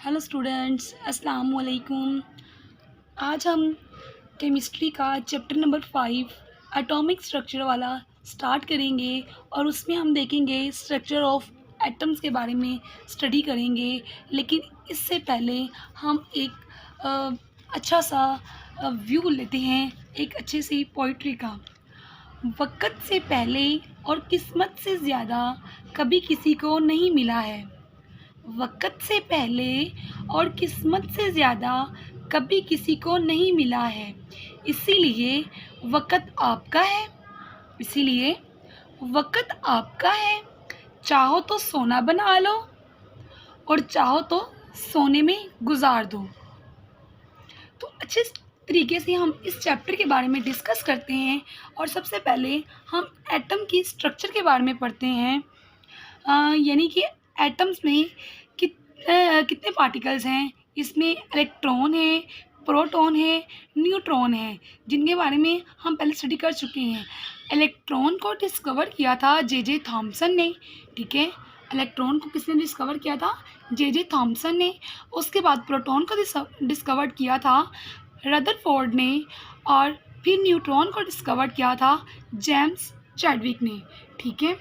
Hello students, अस्सलाम वालेकुम। आज हम केमिस्ट्री का चैप्टर नंबर 5 एटॉमिक स्ट्रक्चर वाला स्टार्ट करेंगे और उसमें हम देखेंगे स्ट्रक्चर ऑफ एटम्स के बारे में स्टडी करेंगे। लेकिन इससे पहले हम एक अच्छा सा व्यू लेते हैं एक अच्छे सी पोइट्री का। वक़्त से पहले और किस्मत से ज़्यादा कभी किसी को नहीं मिला है। वक़्त से पहले और किस्मत से ज़्यादा कभी किसी को नहीं मिला है। इसीलिए वक़्त आपका है इसीलिए वक़्त आपका है। चाहो तो सोना बना लो और चाहो तो सोने में गुज़ार दो। तो अच्छे तरीके से हम इस चैप्टर के बारे में डिस्कस करते हैं और सबसे पहले हम एटम की स्ट्रक्चर के बारे में पढ़ते हैं। यानी कि एटम्स में कितने पार्टिकल्स हैं। इसमें इलेक्ट्रॉन है, प्रोटॉन है, न्यूट्रॉन है, जिनके बारे में हम पहले स्टडी कर चुके हैं। इलेक्ट्रॉन को डिस्कवर किया था जे थॉमसन ने। ठीक है, इलेक्ट्रॉन को किसने डिस्कवर किया था? जे थॉमसन ने। उसके बाद प्रोटॉन को डिस्कवर किया था रदरफोर्ड ने और फिर न्यूट्रॉन को डिस्कवर किया था जेम्स चैडविक ने। ठीक है,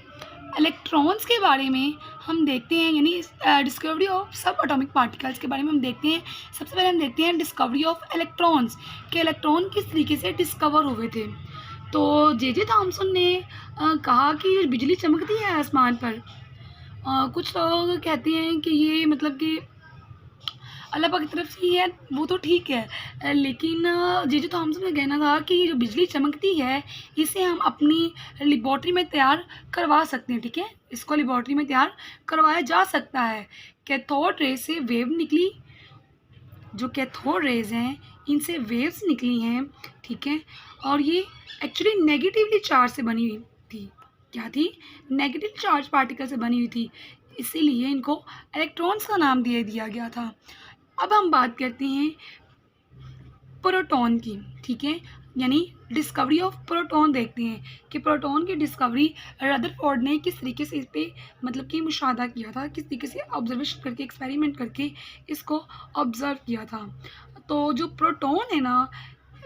इलेक्ट्रॉन्स के बारे में हम देखते हैं, यानी डिस्कवरी ऑफ सब एटॉमिक पार्टिकल्स के बारे में हम देखते हैं। सबसे पहले हम देखते हैं डिस्कवरी ऑफ इलेक्ट्रॉन्स कि इलेक्ट्रॉन किस तरीके से डिस्कवर हुए थे। तो जे थॉमसन ने कहा कि बिजली चमकती है आसमान पर। कुछ लोग कहते हैं कि ये मतलब कि अल्लाह पाक की तरफ से ही है, वो तो ठीक है, लेकिन जे थॉमसन का कहना था कि जो बिजली चमकती है इसे हम अपनी लेबॉर्ट्री में तैयार करवा सकते हैं। ठीक है, इसको लेबॉर्ट्री में तैयार करवाया जा सकता है। कैथोड रे से वेव निकली, जो कैथोड रेज हैं इनसे वेव्स निकली हैं। ठीक है, और ये एक्चुअली नेगेटिवली चार्ज से बनी हुई थी। क्या थी? नेगेटिव चार्ज पार्टिकल से बनी हुई थी, इसीलिए इनको इलेक्ट्रॉन्स का नाम दिया गया था। अब हम बात करते हैं प्रोटॉन की। ठीक है, यानी डिस्कवरी ऑफ प्रोटॉन देखते हैं कि प्रोटॉन की डिस्कवरी रदरफोर्ड ने किस तरीके से इस पर मतलब कि मुशाहदा किया था, किस तरीके से ऑब्जर्वेशन करके एक्सपेरिमेंट करके इसको ऑब्ज़र्व किया था। तो जो प्रोटॉन है ना,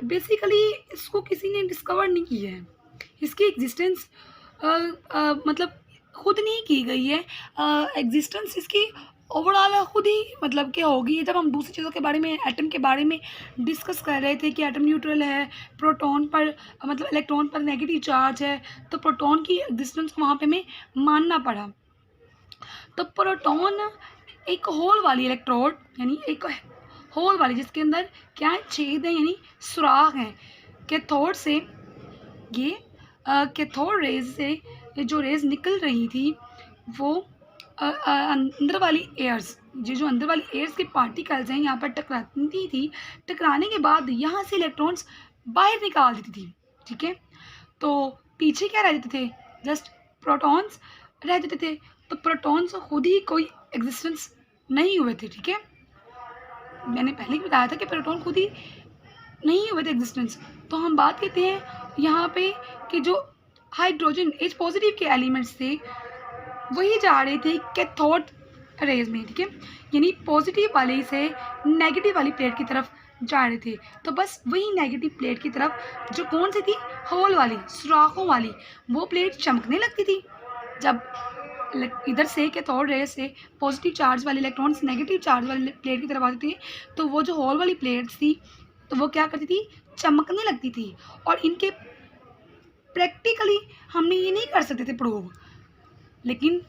बेसिकली इसको किसी ने डिस्कवर नहीं किया है। इसकी एग्जिस्टेंस मतलब खुद नहीं की गई है। एग्जिस्टेंस इसकी ओवरऑल खुद ही मतलब कि होगी। जब हम दूसरी चीज़ों के बारे में, एटम के बारे में डिस्कस कर रहे थे कि एटम न्यूट्रल है, प्रोटॉन पर मतलब इलेक्ट्रॉन पर नेगेटिव चार्ज है, तो प्रोटॉन की एग्जिस्टेंस को वहाँ पे हमें मानना पड़ा। तो प्रोटॉन एक होल वाली इलेक्ट्रोड, यानी एक होल वाली जिसके अंदर क्या है? छेद है, यानी सुराख हैं। कैथोड से ये कैथोड रेज से जो रेज निकल रही थी वो अंदर वाली एयर्स, ये जो अंदर वाली एयर्स के पार्टिकल्स हैं यहाँ पर टकराती थी। टकराने के बाद यहाँ से इलेक्ट्रॉन्स बाहर निकाल देती थी। ठीक है, तो पीछे क्या रह जाते थे? जस्ट प्रोटॉन्स रह जाते थे। तो प्रोटॉन्स खुद ही कोई एग्जिस्टेंस नहीं हुए थे। ठीक है, मैंने पहले ही बताया था कि प्रोटॉन खुद ही नहीं हुए थे एग्जिस्टेंस। तो हम बात करते हैं यहाँ पे कि जो हाइड्रोजन एच पॉजिटिव के एलिमेंट्स थे वही जा रहे थे कैथोड रेज में। ठीक है, यानी पॉजिटिव वाले से नेगेटिव वाली प्लेट की तरफ जा रहे थे। तो बस वही नेगेटिव प्लेट की तरफ जो कौन सी थी? होल वाली, सुराखों वाली, वो प्लेट चमकने लगती थी। जब इधर से कैथोड रेज से पॉजिटिव चार्ज वाले इलेक्ट्रॉन्स नेगेटिव चार्ज वाली प्लेट की तरफ आते थे, तो वो जो होल वाली प्लेट्स थी तो वो क्या करती थी? चमकने लगती थी। और इनके प्रैक्टिकली हमने ये नहीं कर सकते थे प्रूव, लेकिन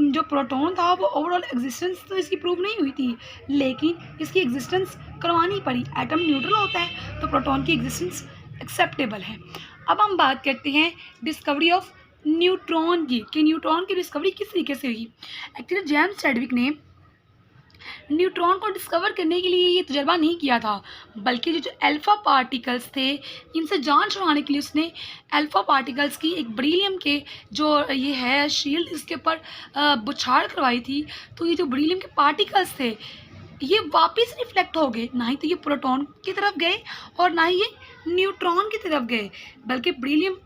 जो प्रोटॉन था वो ओवरऑल एग्जिस्टेंस तो इसकी प्रूव नहीं हुई थी, लेकिन इसकी एग्जिस्टेंस करवानी पड़ी। एटम न्यूट्रल होता है तो प्रोटॉन की एग्जिस्टेंस एक्सेप्टेबल है। अब हम बात करते हैं डिस्कवरी ऑफ न्यूट्रॉन की कि न्यूट्रॉन की डिस्कवरी किस तरीके से हुई। एक्चुअली जेम्स चैडविक ने न्यूट्रॉन को डिस्कवर करने के लिए ये तजर्बा नहीं किया था, बल्कि जो अल्फ़ा पार्टिकल्स थे इनसे जान छुड़ाने के लिए उसने अल्फ़ा पार्टिकल्स की एक बेरिलियम के जो ये है शील्ड, इसके ऊपर बुछाड़ करवाई थी। तो ये जो बेरिलियम के पार्टिकल्स थे ये वापस रिफ्लेक्ट हो गए, ना ही तो ये प्रोटॉन की तरफ गए और ना ही ये न्यूट्रॉन की तरफ गए, बल्कि बेरिलियम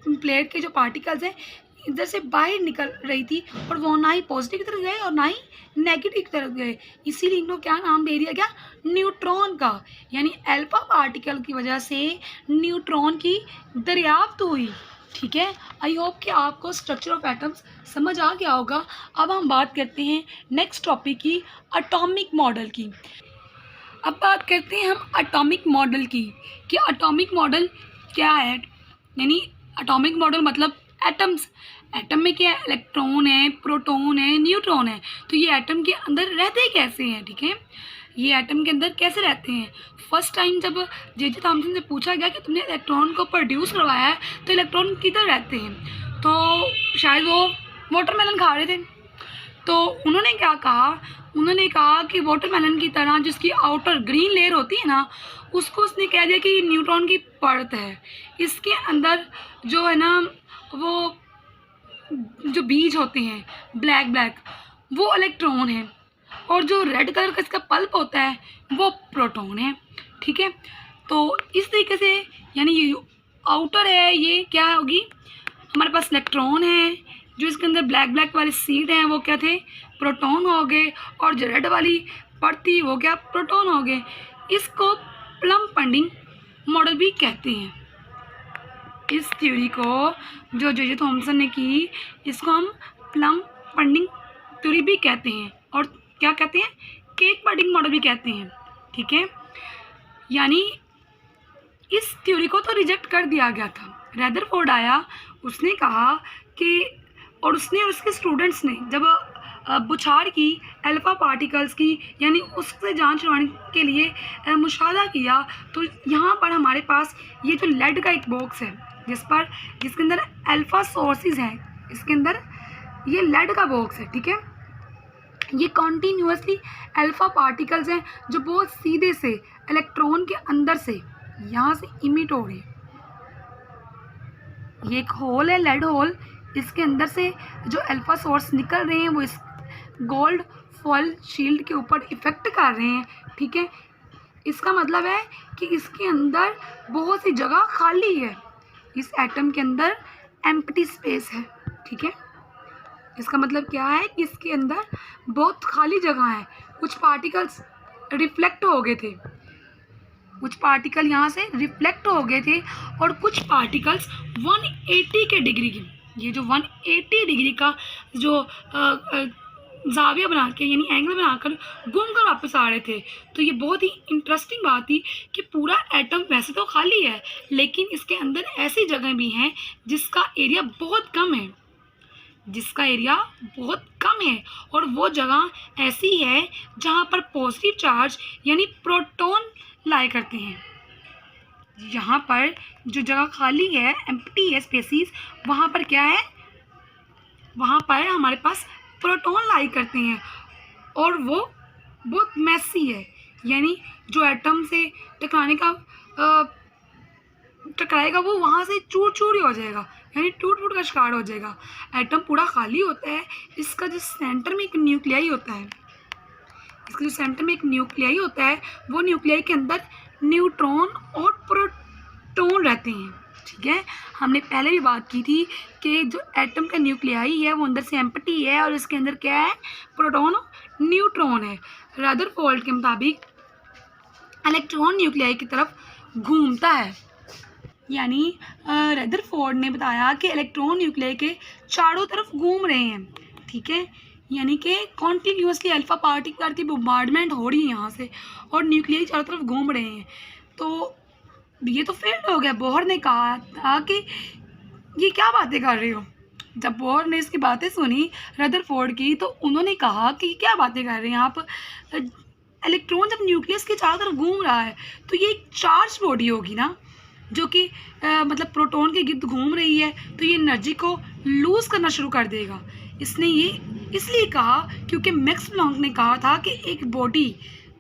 प्लेट के जो पार्टिकल्स हैं इधर से बाहर निकल रही थी और वो ना ही पॉजिटिव की तरफ गए और ना ही नेगेटिव की तरफ गए, इसीलिए इनको क्या नाम दे दिया गया, न्यूट्रॉन का। यानी अल्फा पार्टिकल की वजह से न्यूट्रॉन की दरियाफ्त हुई। ठीक है, आई होप कि आपको स्ट्रक्चर ऑफ एटम्स समझ आ गया होगा। अब हम बात करते हैं नेक्स्ट टॉपिक की, एटॉमिक मॉडल की। अब बात करते हैं हम एटॉमिक मॉडल की कि एटॉमिक मॉडल क्या है। यानी एटॉमिक मॉडल मतलब एटम्स। एटम में क्या है, इलेक्ट्रॉन है, प्रोटॉन है, न्यूट्रॉन है। तो ये एटम के अंदर रहते कैसे हैं, ठीक है, ये एटम के अंदर कैसे रहते हैं। फर्स्ट टाइम जब जे थॉमसन से पूछा गया कि तुमने इलेक्ट्रॉन को प्रोड्यूस करवाया है तो इलेक्ट्रॉन किधर रहते हैं, तो शायद वो वाटरमेलन खा रहे थे। तो उन्होंने क्या कहा, उन्होंने कहा कि वाटरमेलन की तरह जिसकी आउटर ग्रीन लेयर होती है ना, उसको उसने कह दिया कि ये न्यूट्रॉन की परत है, इसके अंदर जो है ना वो जो बीज होते हैं ब्लैक ब्लैक वो इलेक्ट्रॉन है, और जो रेड कलर का इसका पल्प होता है वो प्रोटॉन है। ठीक है, तो इस तरीके से यानी ये आउटर है ये क्या होगी, हमारे पास इलेक्ट्रॉन है, जो इसके अंदर ब्लैक ब्लैक वाले सीड हैं वो क्या थे, प्रोटॉन हो गए, और जो रेड वाली परत थी वो क्या, प्रोटॉन हो गए। इसको प्लम पंडिंग मॉडल भी कहते हैं। इस थ्योरी को जो जे थॉमसन ने की, इसको हम प्लम पंडिंग थ्योरी भी कहते हैं, और क्या कहते हैं, केक पंडिंग मॉडल भी कहते हैं। ठीक है, यानी इस थ्योरी को तो रिजेक्ट कर दिया गया था। रदरफोर्ड आया, उसने कहा कि, और उसने और उसके स्टूडेंट्स ने जब बुछाड़ की अल्फा पार्टिकल्स की यानी उससे जांच छुड़वाने के लिए मुशाहदा किया, तो यहाँ पर हमारे पास ये जो लेड का एक बॉक्स है जिसके अंदर अल्फा सोर्सेज हैं, इसके अंदर ये लेड का बॉक्स है। ठीक है, ये कॉन्टीन्यूसली अल्फा पार्टिकल्स हैं जो बहुत सीधे से इलेक्ट्रॉन के अंदर से यहाँ से इमिट हो रहे हैं। ये एक होल है, लेड होल, इसके अंदर से जो अल्फा सोर्स निकल रहे हैं वो इस गोल्ड फॉयल शील्ड के ऊपर इफेक्ट कर रहे हैं। ठीक है, इसका मतलब है कि इसके अंदर बहुत सी जगह खाली है, इस एटम के अंदर एम्प्टी स्पेस है। ठीक है, इसका मतलब क्या है कि इसके अंदर बहुत खाली जगह है। कुछ पार्टिकल्स रिफ्लेक्ट हो गए थे, कुछ पार्टिकल यहाँ से रिफ्लेक्ट हो गए थे, और कुछ पार्टिकल्स 180 के डिग्री की, ये जो 180 डिग्री का जो जाविया बना के यानी एंगल बनाकर घूम कर वापस आ रहे थे। तो ये बहुत ही इंटरेस्टिंग बात थी कि पूरा एटम वैसे तो खाली है, लेकिन इसके अंदर ऐसी जगह भी हैं जिसका एरिया बहुत कम है, जिसका एरिया बहुत कम है, और वो जगह ऐसी है जहाँ पर पॉजिटिव चार्ज यानी प्रोटॉन लाया करते हैं। यहाँ पर जो जगह खाली है, एम्प्टी है स्पेसिस, वहाँ पर क्या है, वहाँ पर हमारे पास प्रोटॉन लाई करते हैं, और वो बहुत मैसी है, यानी जो एटम से टकराएगा वो वहाँ से चूर चूर ही हो जाएगा, यानी टूट फूट का शिकार हो जाएगा। एटम पूरा खाली होता है, इसका जो सेंटर में एक न्यूक्लियाई होता है, इसके जो सेंटर में एक न्यूक्लियाई होता है, वो न्यूक्लियाई के अंदर न्यूट्रॉन और प्रोटॉन रहते हैं। ठीक है, हमने पहले भी बात की थी कि जो एटम का न्यूक्लियाई है वो अंदर से एम्प्टी है, और इसके अंदर क्या है, प्रोटॉन और न्यूट्रॉन है। रदरफोर्ड के मुताबिक इलेक्ट्रॉन न्यूक्लियाई की तरफ घूमता है, यानी रदरफोर्ड ने बताया कि इलेक्ट्रॉन न्यूक्लियाई के चारों तरफ घूम रहे हैं। ठीक है, यानी कि कॉन्टीन्यूसली अल्फा पार्टिकल की बम्बार्डमेंट हो रही है यहाँ से, और न्यूक्लियाई चारों तरफ घूम रहे हैं। तो ये तो फेल हो गया। बोहर ने कहा था कि ये क्या बातें कर रहे हो। जब बोहर ने इसकी बातें सुनी रदरफोर्ड की, तो उन्होंने कहा कि ये क्या बातें कर रहे हैं आप, इलेक्ट्रॉन जब न्यूक्लियस के चारों तरफ घूम रहा है तो ये एक चार्ज बॉडी होगी ना, जो कि मतलब प्रोटॉन के गिर्द घूम रही है, तो ये एनर्जी को लूज़ करना शुरू कर देगा। इसने ये इसलिए कहा क्योंकि मैक्स प्लैंक ने कहा था कि एक बॉडी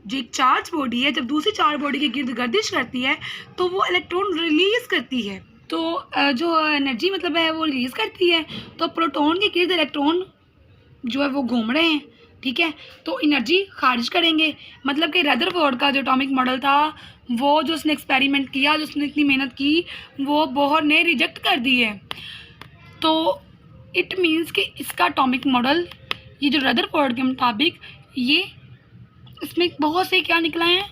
जो एक चार्ज बॉडी है, जब दूसरी चार्ज बॉडी के गिर्द गर्दिश करती है तो वो इलेक्ट्रॉन रिलीज़ करती है, तो जो एनर्जी मतलब है वो रिलीज़ करती है। तो प्रोटॉन के गिर्द इलेक्ट्रॉन जो है वो घूम रहे हैं। ठीक है, तो एनर्जी खारिज करेंगे। मतलब कि रदरफोर्ड का जो एटॉमिक मॉडल था, वो जो उसने एक्सपेरिमेंट किया, जो उसने इतनी मेहनत की, वो बोहर ने रिजेक्ट कर दी है। तो इट मीन्स कि इसका एटॉमिक मॉडल, ये जो रदरफोर्ड के मुताबिक, ये इसमें बहुत से क्या निकला है,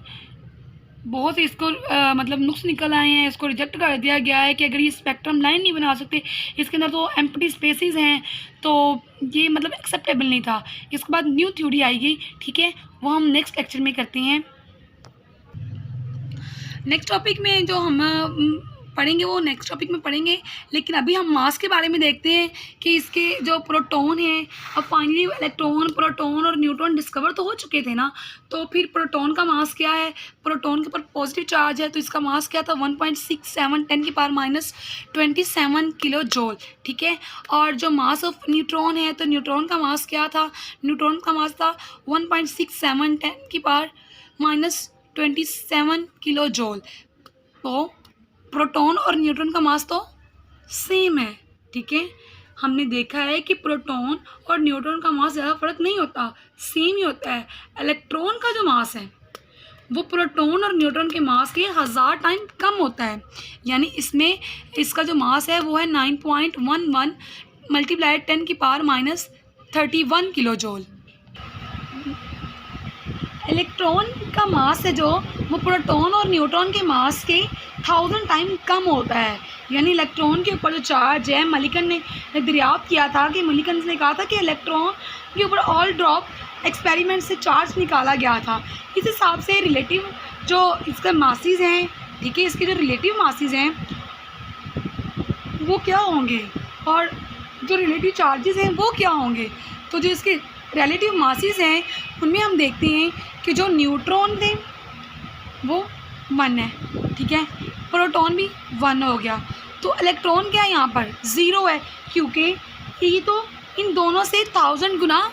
बहुत से इसको मतलब नुक्स निकल आए हैं। इसको रिजेक्ट कर दिया गया है कि अगर ये स्पेक्ट्रम लाइन नहीं बना सकते, इसके अंदर तो एम्प्टी स्पेसेस हैं, तो ये मतलब एक्सेप्टेबल नहीं था। इसके बाद न्यू थ्योरी आएगी, ठीक है, वो हम नेक्स्ट लेक्चर में करते हैं। नेक्स्ट टॉपिक में जो हम पढ़ेंगे वो नेक्स्ट टॉपिक में पढ़ेंगे, लेकिन अभी हम मास के बारे में देखते हैं कि इसके जो प्रोटॉन हैं, अब फाइनली इलेक्ट्रॉन, प्रोटॉन और न्यूट्रॉन डिस्कवर तो हो चुके थे ना, तो फिर प्रोटॉन का मास क्या है। प्रोटॉन के ऊपर पॉजिटिव चार्ज है, तो इसका मास क्या था, 1.67 10⁻27 किलो जूल, ठीक है। और जो मास ऑफ न्यूट्रॉन है, तो न्यूट्रॉन का मास क्या था, न्यूट्रॉन का मास था 1.67 10⁻27 किलो जूल। तो प्रोटॉन और न्यूट्रॉन का मास तो सेम है, ठीक है। हमने देखा है कि प्रोटॉन और न्यूट्रॉन का मास ज़्यादा फर्क नहीं होता, सेम ही होता है। इलेक्ट्रॉन का जो मास है वो प्रोटॉन और न्यूट्रॉन के मास के 1000 टाइम कम होता है, यानी इसमें इसका जो मास है वो है 9.11 × 10⁻31 किलो जूल। इलेक्ट्रॉन का मास है जो, वो प्रोटॉन और न्यूट्रॉन के मास के 1000 टाइम कम होता है, यानी इलेक्ट्रॉन के ऊपर जो चार्ज है, मलिकन ने दरियाफ्त किया था कि मलिकन ने कहा था कि इलेक्ट्रॉन के ऊपर ऑल ड्रॉप एक्सपेरिमेंट से चार्ज निकाला गया था। इस हिसाब से रिलेटिव जो इसका मासेस हैं, ठीक है, इसके जो रिलेटिव मासेस हैं वो क्या होंगे, और जो रिलेटिव चार्जेस हैं वो क्या होंगे। तो जो इसके रिलेटिव मासेस हैं उनमें हम देखते हैं कि जो न्यूट्रॉन थे वो 1 है, ठीक है, प्रोटॉन भी 1 हो गया। तो इलेक्ट्रॉन क्या है यहाँ पर 0 है, क्योंकि ये तो इन दोनों से 1000 गुना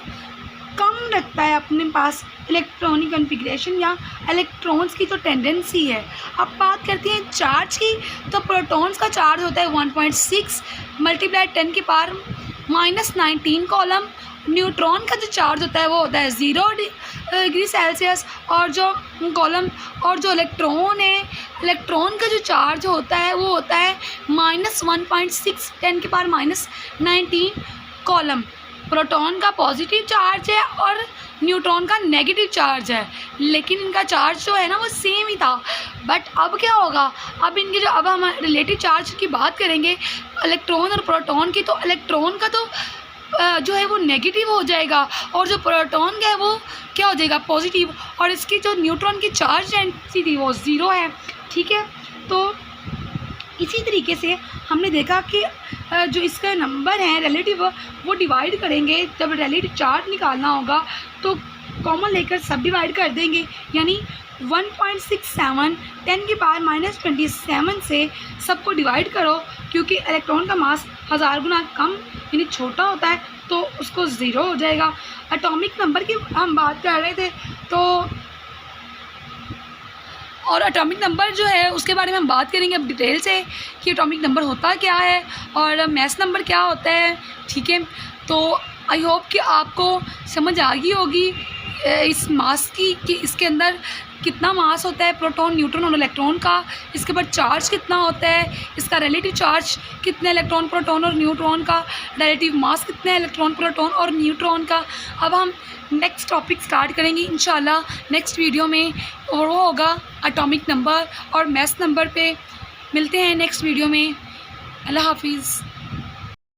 कम रखता है अपने पास इलेक्ट्रॉनिक कॉन्फ़िगरेशन या इलेक्ट्रॉन्स की जो टेंडेंसी है। अब बात करते हैं चार्ज की, तो प्रोटॉन्स का चार्ज होता है 1.6 × 10⁻19 कॉलम। न्यूट्रॉन का जो चार्ज होता है वो होता है 0 डिग्री सेल्सियस, और जो कॉलम, और जो इलेक्ट्रॉन है, इलेक्ट्रॉन का जो चार्ज होता है वो होता है -1.6 10⁻19 कॉलम। प्रोटॉन का पॉजिटिव चार्ज है और न्यूट्रॉन का नेगेटिव चार्ज है, लेकिन इनका चार्ज जो है ना वो सेम ही था। बट अब क्या होगा, अब इनके जो, अब हम रिलेटिव चार्ज की बात करेंगे इलेक्ट्रॉन और प्रोटॉन की, तो इलेक्ट्रॉन का तो जो है वो नेगेटिव हो जाएगा, और जो प्रोटॉन का है वो क्या हो जाएगा, पॉजिटिव, और इसकी जो न्यूट्रॉन की चार्ज डेंसिटी थी वो 0 है, ठीक है। तो इसी तरीके से हमने देखा कि जो इसका नंबर है रिलेटिव, वो डिवाइड करेंगे, जब रिलेटिव चार्ज निकालना होगा तो कॉमन लेकर सब डिवाइड कर देंगे, यानी 1.67 10⁻27 से सबको डिवाइड करो, क्योंकि इलेक्ट्रॉन का मास 1000 गुना कम यानी छोटा होता है, तो उसको 0 हो जाएगा। एटॉमिक नंबर की हम बात कर रहे थे, तो और एटॉमिक नंबर जो है उसके बारे में हम बात करेंगे अब डिटेल से कि एटॉमिक नंबर होता क्या है और मैस नंबर क्या होता है, ठीक है। तो आई होप कि आपको समझ आ गई होगी इस मास की कि इसके अंदर कितना मास होता है प्रोटॉन, न्यूट्रॉन और इलेक्ट्रॉन का, इसके ऊपर चार्ज कितना होता है, इसका रिलेटिव चार्ज कितने इलेक्ट्रॉन, प्रोटॉन और न्यूट्रॉन का, रिलेटिव मास कितने इलेक्ट्रॉन, प्रोटॉन और न्यूट्रॉन का। अब हम नेक्स्ट टॉपिक स्टार्ट करेंगे इंशाल्लाह नेक्स्ट वीडियो में, और वो होगा एटॉमिक नंबर और मैस नंबर पे। मिलते हैं नेक्स्ट वीडियो में। अल्लाह हाफिज़।